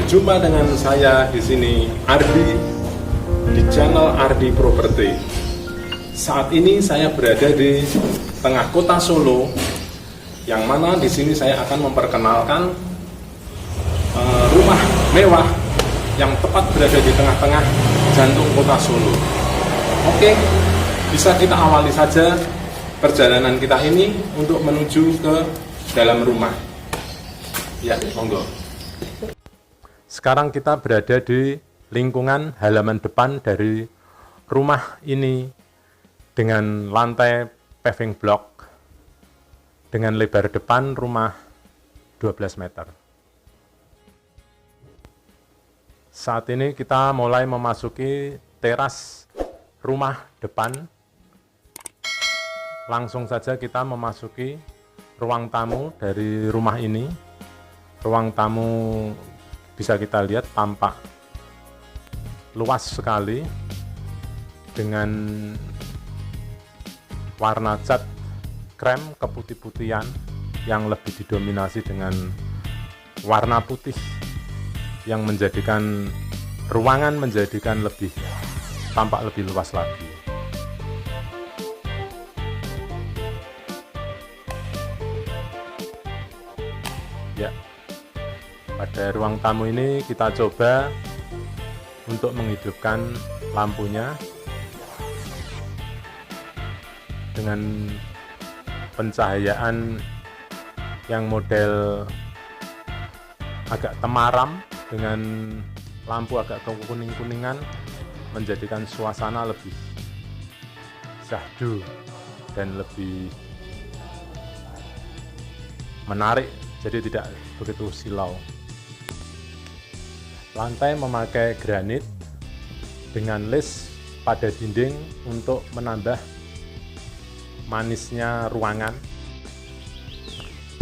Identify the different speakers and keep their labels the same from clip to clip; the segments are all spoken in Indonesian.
Speaker 1: Berjumpa dengan saya di sini Ardi di channel Ardi Property. Saat ini saya berada di tengah kota Solo, yang mana di sini saya akan memperkenalkan rumah mewah yang tepat berada di tengah-tengah jantung kota Solo. Oke, bisa kita awali saja perjalanan kita ini untuk menuju ke dalam rumah. Ya, monggo. Sekarang kita berada di lingkungan halaman depan dari rumah ini dengan lantai paving block dengan lebar depan rumah 12 meter. Saat ini kita mulai memasuki teras rumah depan. Langsung saja kita memasuki ruang tamu dari rumah ini. Ruang tamu bisa kita lihat tampak luas sekali dengan warna cat krem keputih-putihan yang lebih didominasi dengan warna putih yang menjadikan ruangan tampak lebih luas lagi. Ya, pada ruang tamu ini kita coba untuk menghidupkan lampunya dengan pencahayaan yang model agak temaram dengan lampu agak kuning-kuningan, menjadikan suasana lebih syahdu dan lebih menarik, jadi tidak begitu silau. Lantai memakai granit dengan list pada dinding untuk menambah manisnya ruangan.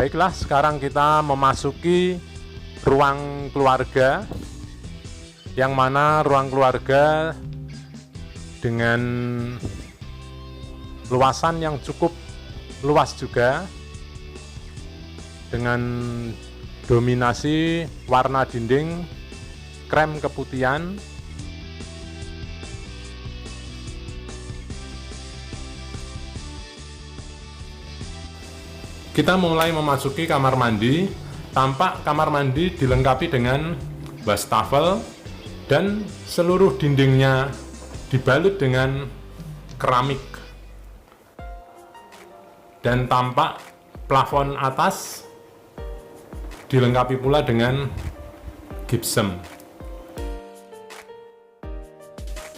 Speaker 1: Baiklah, sekarang kita memasuki ruang keluarga, yang mana ruang keluarga dengan luasan yang cukup luas juga, dengan dominasi warna dinding krem keputihan. Kita mulai memasuki kamar mandi. Tampak kamar mandi dilengkapi dengan wastafel dan seluruh dindingnya dibalut dengan keramik. Dan tampak plafon atas dilengkapi pula dengan gypsum.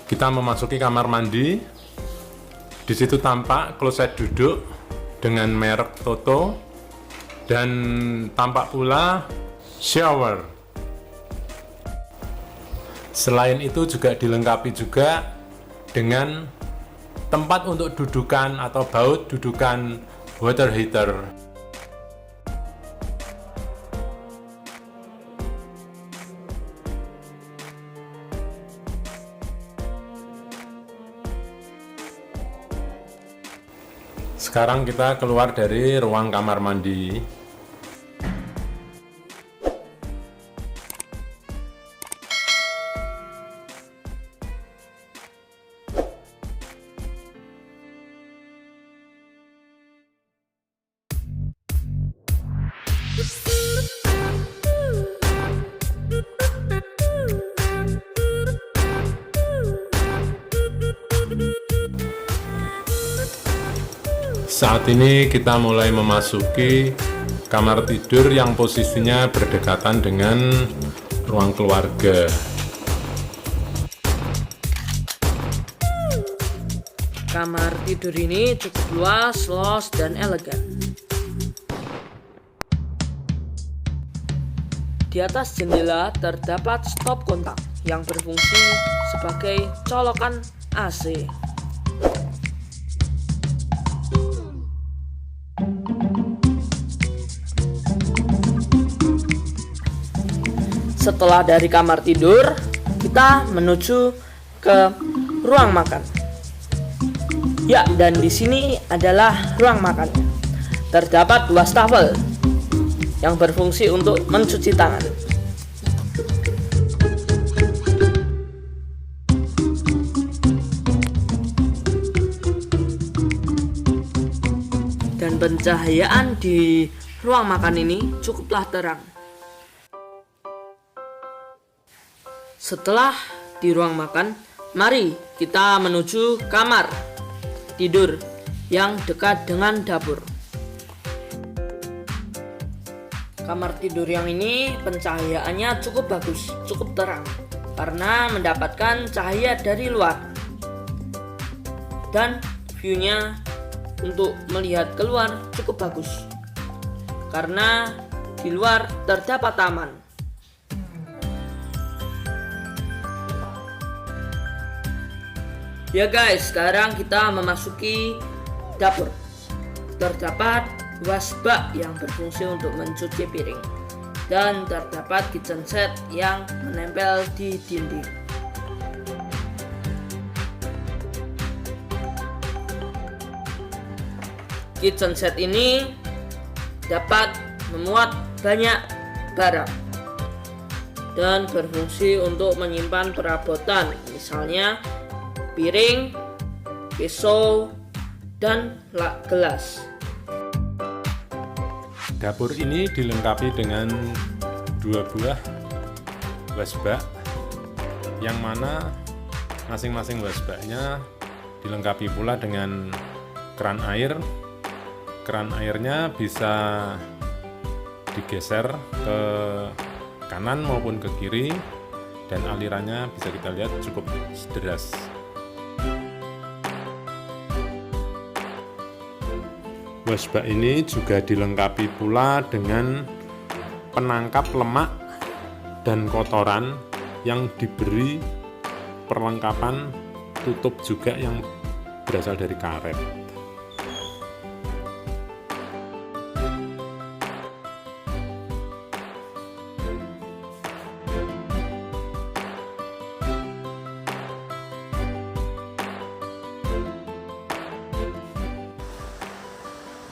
Speaker 1: Kita memasuki kamar mandi. Di situ tampak kloset duduk dengan merek Toto dan tampak pula shower. Selain itu juga dilengkapi juga dengan tempat untuk dudukan atau baut dudukan water heater. Sekarang kita keluar dari ruang kamar mandi. Saat ini kita mulai memasuki kamar tidur yang posisinya berdekatan dengan ruang keluarga.
Speaker 2: Kamar tidur ini cukup luas, los, dan elegan. Di atas jendela terdapat stop kontak yang berfungsi sebagai colokan AC. Setelah dari kamar tidur, kita menuju ke ruang makan. Ya, dan di sini adalah ruang makan. Terdapat wastafel yang berfungsi untuk mencuci tangan. pencahayaan di ruang makan ini cukuplah terang. Setelah di ruang makan, mari kita menuju kamar tidur yang dekat dengan dapur. Kamar tidur yang ini pencahayaannya cukup bagus, cukup terang karena mendapatkan cahaya dari luar. Dan view-nya untuk melihat keluar cukup bagus karena di luar terdapat taman. Ya guys, sekarang kita memasuki dapur. Terdapat wasbak yang berfungsi untuk mencuci piring dan terdapat kitchen set yang menempel di dinding. Kitchen set ini dapat memuat banyak barang dan berfungsi untuk menyimpan perabotan, misalnya piring, pisau, dan gelas.
Speaker 1: Dapur ini dilengkapi dengan 2 buah wasbak, yang mana masing-masing wasbaknya dilengkapi pula dengan keran air. Keran airnya bisa digeser ke kanan maupun ke kiri, dan alirannya bisa kita lihat cukup deras. Wasbak ini juga dilengkapi pula dengan penangkap lemak dan kotoran yang diberi perlengkapan tutup juga yang berasal dari karet.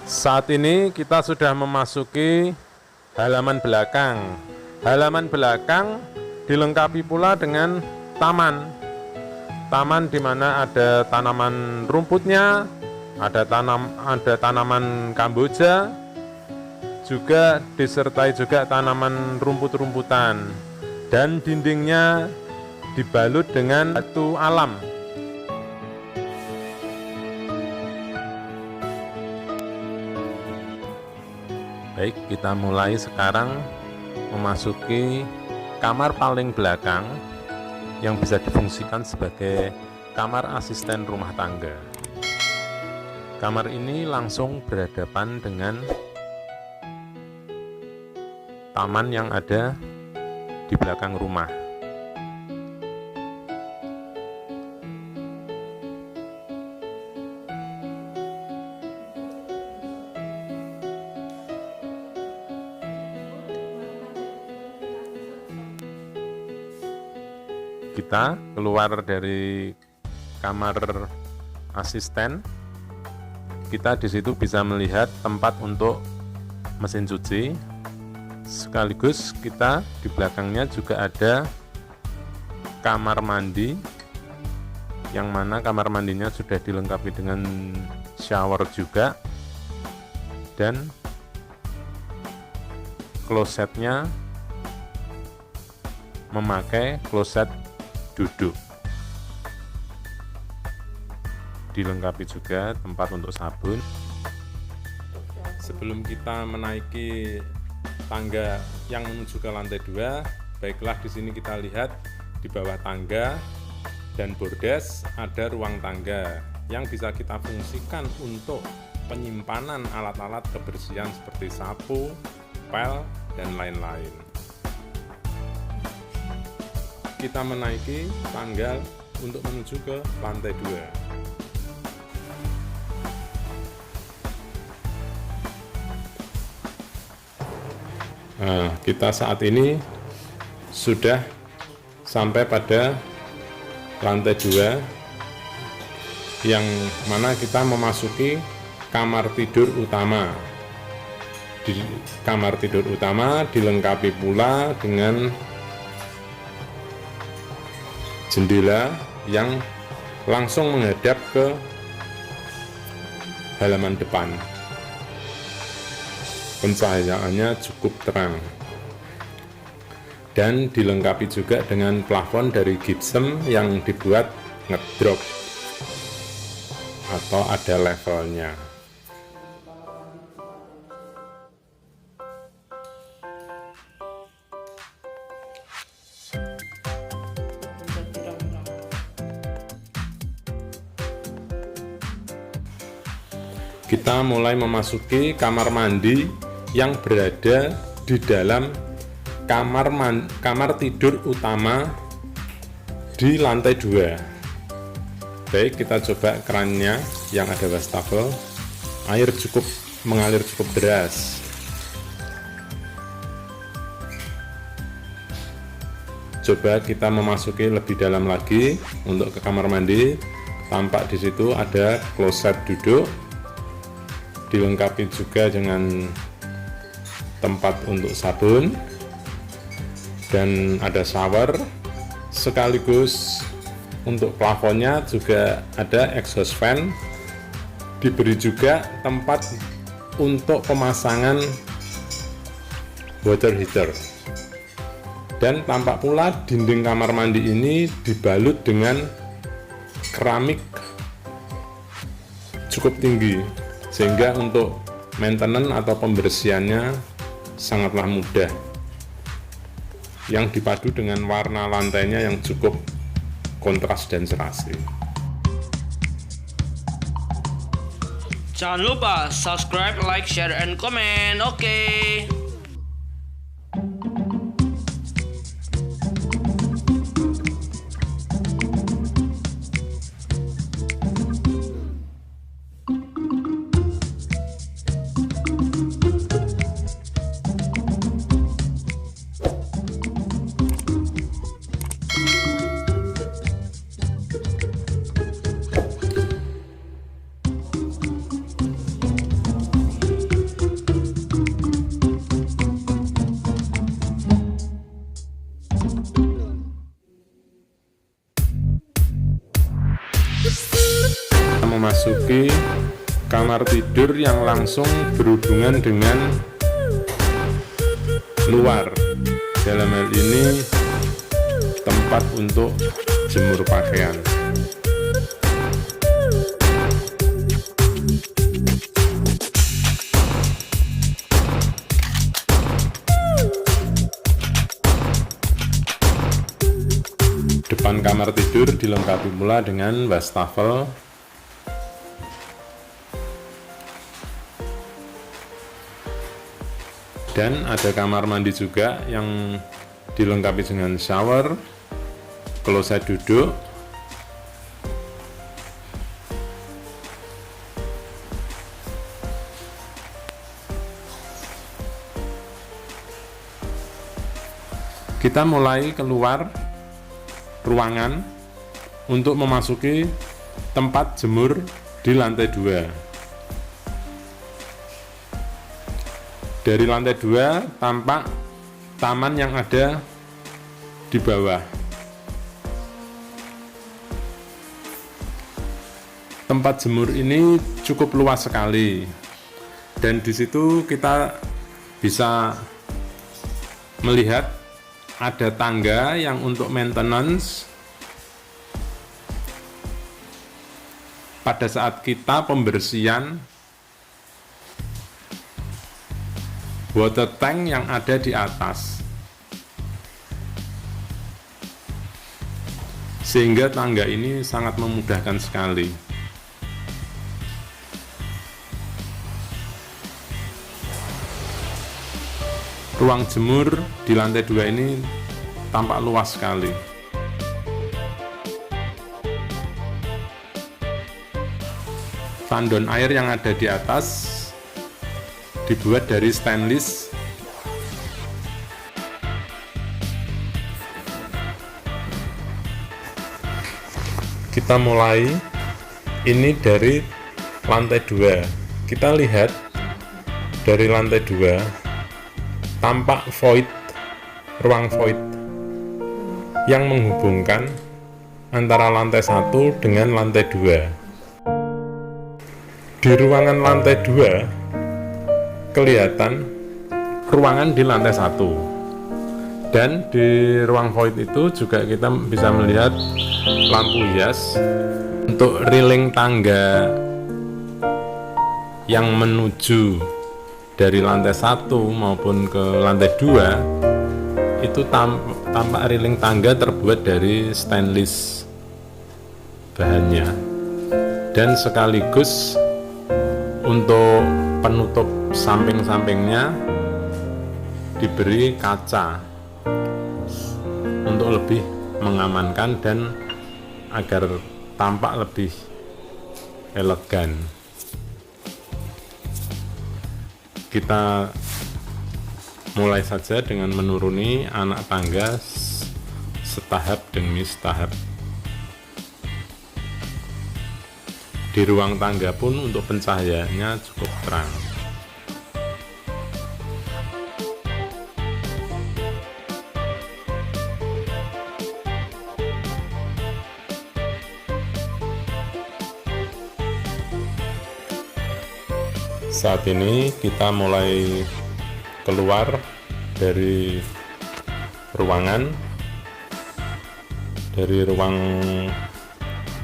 Speaker 1: Saat ini kita sudah memasuki halaman belakang. Halaman belakang dilengkapi pula dengan taman. Taman di mana ada tanaman rumputnya, ada tanaman kamboja, juga disertai juga tanaman rumput-rumputan, dan dindingnya dibalut dengan batu alam. Baik, kita mulai sekarang memasuki kamar paling belakang yang bisa difungsikan sebagai kamar asisten rumah tangga. Kamar ini langsung berhadapan dengan taman yang ada di belakang rumah. Kita keluar dari kamar asisten. Kita di situ bisa melihat tempat untuk mesin cuci. Sekaligus kita di belakangnya juga ada kamar mandi, yang mana kamar mandinya sudah dilengkapi dengan shower juga, dan klosetnya memakai kloset duduk. Dilengkapi juga tempat untuk sabun. Sebelum kita menaiki tangga yang menuju ke lantai 2, baiklah di sini kita lihat di bawah tangga dan bordes ada ruang tangga yang bisa kita fungsikan untuk penyimpanan alat-alat kebersihan seperti sapu, pel, dan lain-lain. Kita menaiki tangga untuk menuju ke lantai 2. Nah, kita saat ini sudah sampai pada lantai 2, yang mana kita memasuki kamar tidur utama. Di kamar tidur utama dilengkapi pula dengan jendela yang langsung menghadap ke halaman depan. pencahayaannya cukup terang, dan dilengkapi juga dengan plafon dari gypsum yang dibuat ngedrop atau ada levelnya. Kita mulai memasuki kamar mandi yang berada di dalam kamar tidur utama di lantai 2. Baik, kita coba kerannya yang ada wastafel. Air mengalir cukup deras. Coba kita memasuki lebih dalam lagi untuk ke kamar mandi. Tampak di situ ada kloset duduk, dilengkapi juga dengan tempat untuk sabun, dan ada shower, sekaligus untuk plafonnya juga ada exhaust fan. Diberi juga tempat untuk pemasangan water heater, dan tampak pula dinding kamar mandi ini dibalut dengan keramik cukup tinggi, sehingga untuk maintenance atau pembersihannya sangatlah mudah, yang dipadu dengan warna lantainya yang cukup kontras dan serasi.
Speaker 2: Jangan lupa subscribe, like, share, and comment. Oke.
Speaker 1: Memasuki kamar tidur yang langsung berhubungan dengan luar. Dalam hal ini tempat untuk jemur pakaian. Depan kamar tidur dilengkapi pula dengan wastafel, dan ada kamar mandi juga yang dilengkapi dengan shower, kloset duduk, kita mulai keluar ruangan untuk memasuki tempat jemur di lantai 2. Dari lantai 2 tampak taman yang ada di bawah. Tempat jemur ini cukup luas sekali, dan di situ kita bisa melihat ada tangga yang untuk maintenance pada saat kita pembersihan water tank yang ada di atas, sehingga tangga ini sangat memudahkan sekali. Ruang jemur di lantai 2 ini tampak luas sekali. Tandon air yang ada di atas dibuat dari stainless. Kita mulai ini dari lantai 2. Kita lihat dari lantai 2 tampak void, ruang void yang menghubungkan antara lantai 1 dengan lantai 2. Di ruangan lantai 2 kelihatan ruangan di lantai 1. Dan di ruang void itu juga kita bisa melihat lampu hias untuk railing tangga yang menuju dari lantai 1 maupun ke lantai 2 itu tampak railing tangga terbuat dari stainless bahannya, dan sekaligus untuk penutup samping-sampingnya diberi kaca untuk lebih mengamankan dan agar tampak lebih elegan. Kita mulai saja dengan menuruni anak tangga setahap demi setahap. Di ruang tangga pun untuk pencahayaannya cukup terang. Saat ini kita mulai keluar dari ruangan, dari ruang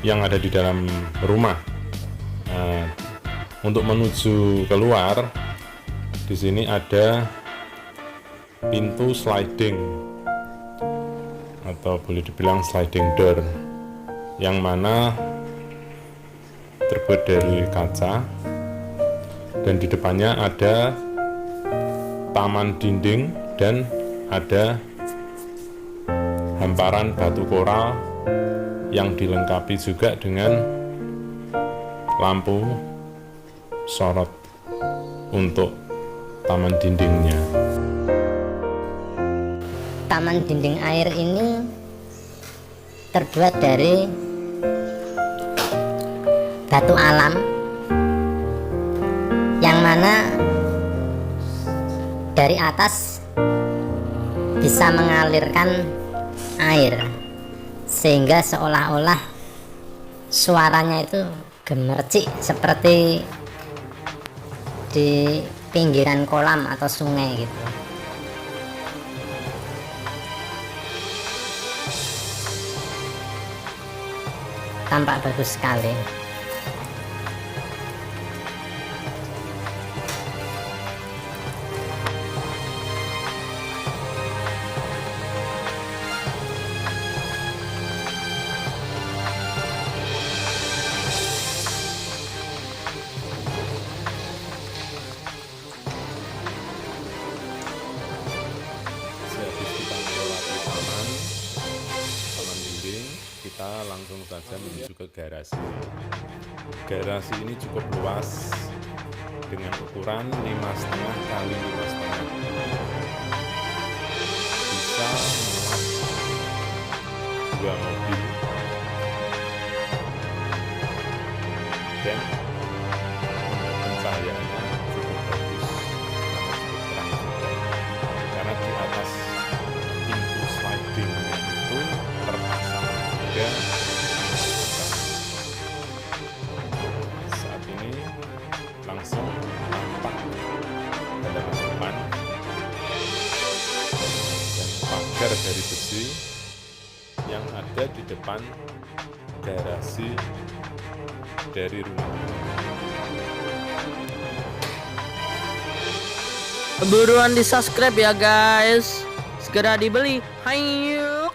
Speaker 1: yang ada di dalam rumah. Untuk menuju keluar, di sini ada pintu sliding atau boleh dibilang sliding door, yang mana terbuat dari kaca. Dan di depannya ada taman dinding dan ada hamparan batu koral yang dilengkapi juga dengan lampu sorot untuk taman dindingnya.
Speaker 3: Taman dinding air ini terbuat dari batu alam, yang mana dari atas bisa mengalirkan air sehingga seolah-olah suaranya itu gemercik seperti di pinggiran kolam atau sungai gitu. Tampak bagus sekali.
Speaker 1: Sehabis kita melewati taman dinding, kita langsung saja menuju ke garasi. Garasi ini cukup luas dengan ukuran 5,5 kali 5,5. Bisa muat 2 mobil dan pencahayaannya cukup bagus karena cukup terang juga. Karena di atas pintu slidingnya itu terpasang juga. Saat ini langsung nampak halaman depan dan pagar dari besi yang ada di depan garasi dari rumah.
Speaker 2: Buruan di subscribe ya guys, segera dibeli. Hayu.